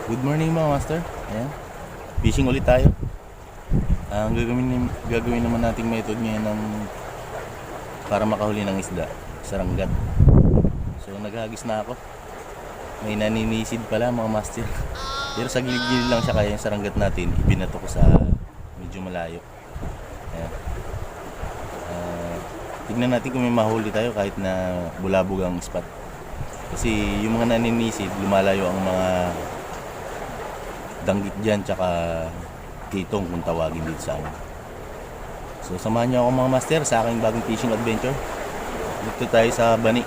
Good morning mga master. Ayan. Fishing ulit tayo. Ang gagawin naman nating method ngayon para makahuli ng isda, saranggat. So naghagis na ako. May naninisid pala mga master. Pero sa gilid-gilid lang siya, kaya yung saranggat natin ibinato ko sa medyo malayo. Ayan. Tignan natin kung may mahuli tayo kahit na bulabog ang spot. Kasi yung mga naninisid, lumalayo ang mga danggit dyan, tsaka kitong kung tawagin dito sa amin. So samahan niyo ako mga master sa aking bagong fishing adventure. Dito tayo sa Bani,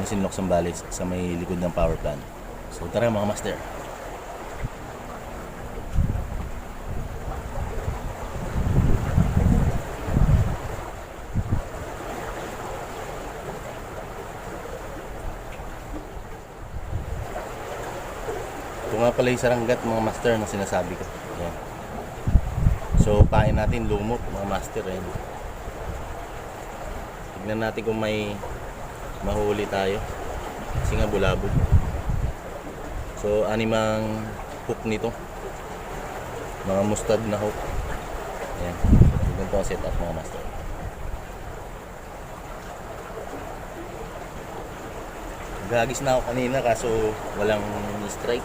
Masinloc, Zambales, sa may likod ng power plant. So tara mga master. Ito nga pala yung saranggat mga master na sinasabi ko. Ayan. So pain natin lumot mga master. Ayan. Tignan natin kung may mahuli tayo. Kasi nga bulabog. So animang hook nito. Mga mustard na hook. Ayan. Ganito ang setup mga master. Gagis na ako kanina kaso walang strike.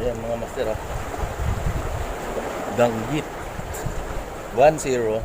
Ayan mga master, danggit 1-0.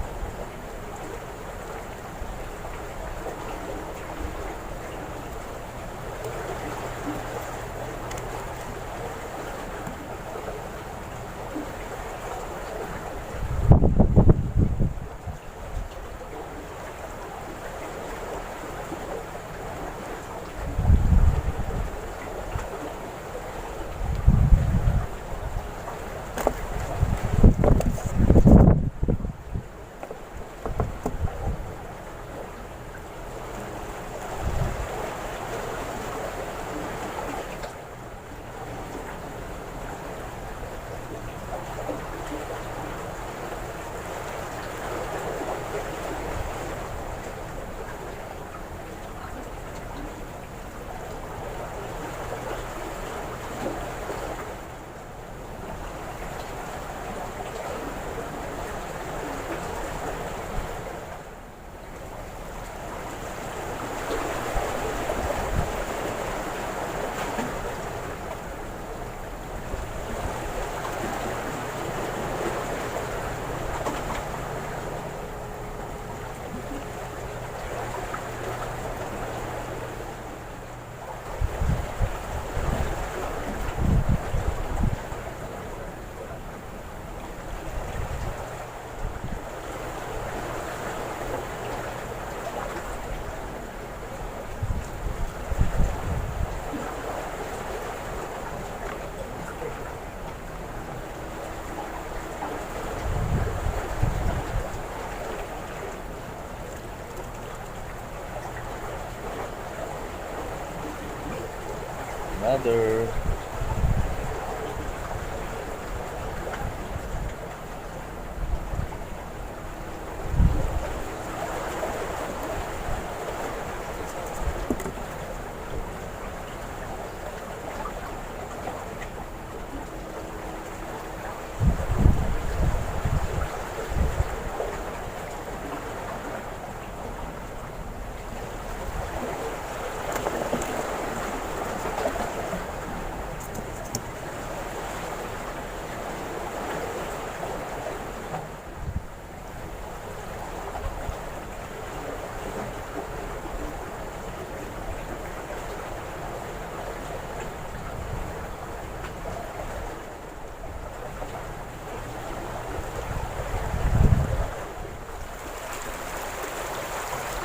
Another.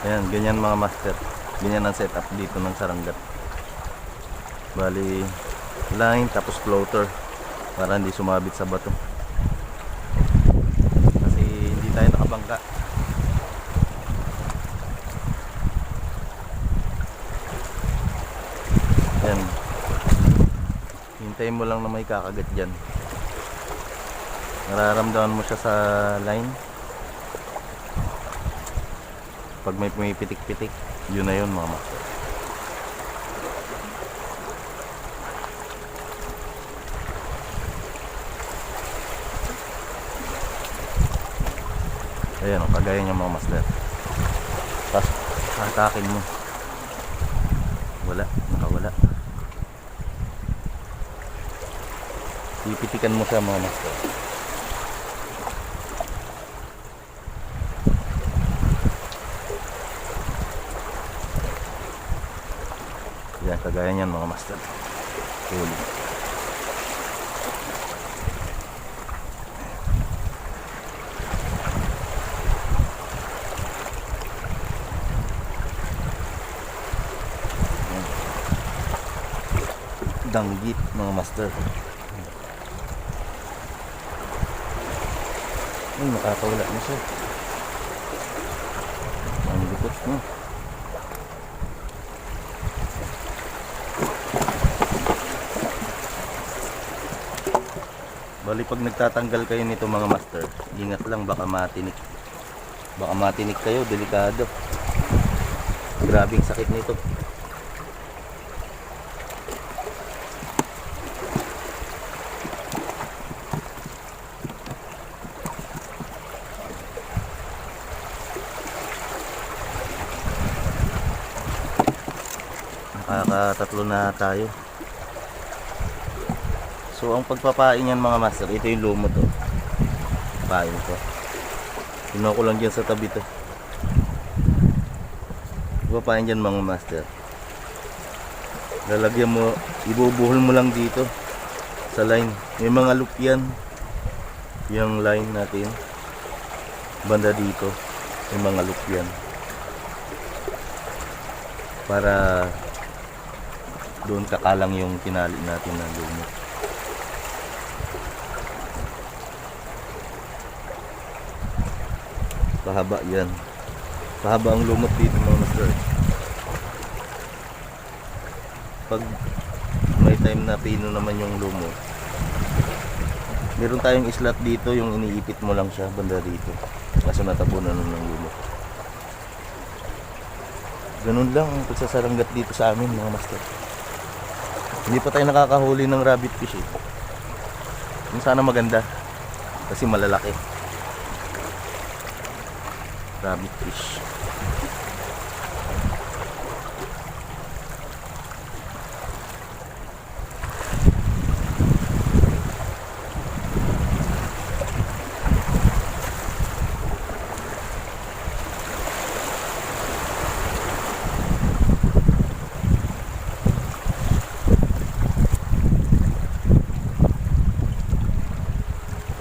Ayan, ganyan mga master. Ganyan ang setup dito ng saranggat. Bali, line tapos floater para hindi sumabit sa bato. Kasi hindi tayo nakabangka. Ayan. Hintayin mo lang na may kakagat dyan. Nararamdaman mo siya sa line. Pag may pumipitik-pitik, yun na yun mga master. Ayan o, kagaya niya mga master. Tapos, hatakin mo. Wala, nakawala. Pipitikan mo siya mga master. Yan, kagaya niyan mga master. Huli. Danggit mga master. Ay, nakakawala na siya. Ang lupot mo. Bali pag nagtatanggal kayo nito mga master, ingat lang baka matinik. Baka matinik kayo, delikado. Grabing sakit nito. Nakakatatlo na tayo. So ang pagpapain yan mga master, ito yung lumot oh. Pain ko. Kinuha ko lang dyan sa tabi to. Pagpapain dyan mga master. Lalagyan mo, ibubuhol mo lang dito sa line. May mga loop yan. Yung line natin. Banda dito. May mga loop yan. Para doon kakalang yung tinali natin na lumot. Pahaba yan. Pahaba ang lumot dito mga master. Pag may time na pino naman yung lumot, meron tayong slot dito, yung iniipit mo lang siya banda dito. Kaso natabunan ng lumot. Ganun lang ang pagsasaranggat dito sa amin mga master. Hindi pa tayo nakakahuli ng rabbit fish eh. Yung sana maganda kasi malalaki. Rabbit fish.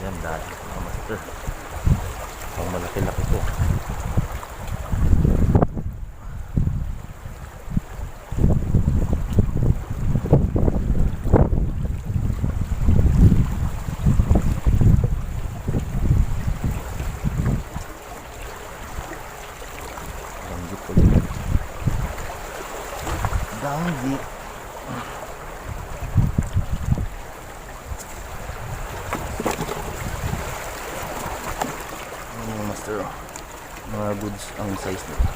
Yan dahil mga master. Ang malaki-laki ko. Danggit. Mga master, mga goods ang size nito.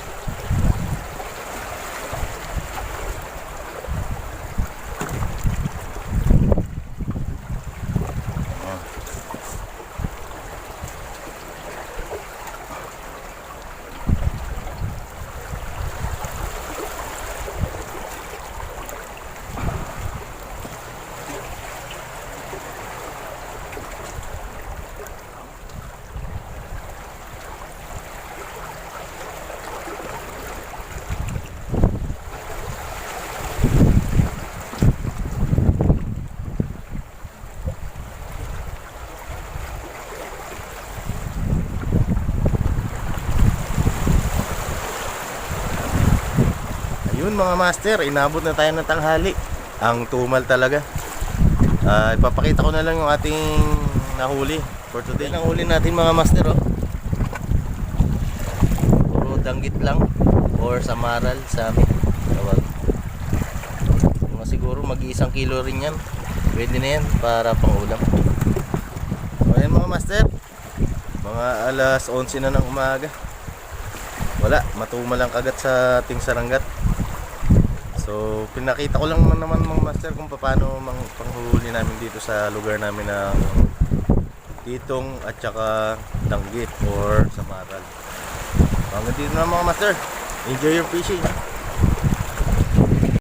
mga master, inabot na tayo ng tanghali. Ang tumal talaga. Ipapakita ko na lang yung ating nahuli for today. Ang huli natin mga master, oh. Puro danggit lang or samaral sa amin. Tawag. Mga siguro mag-1 kilo rin yan. Pwede na yan para pang ulam. So ayan mga master, mga alas 11 na ng umaga. Wala, matumal lang kagat sa ating saranggat. So pinakita ko lang naman mga master kung paano panghuli namin dito sa lugar namin ng titong at saka danggit or samaral. Hanggang dito na mga master, enjoy your fishing.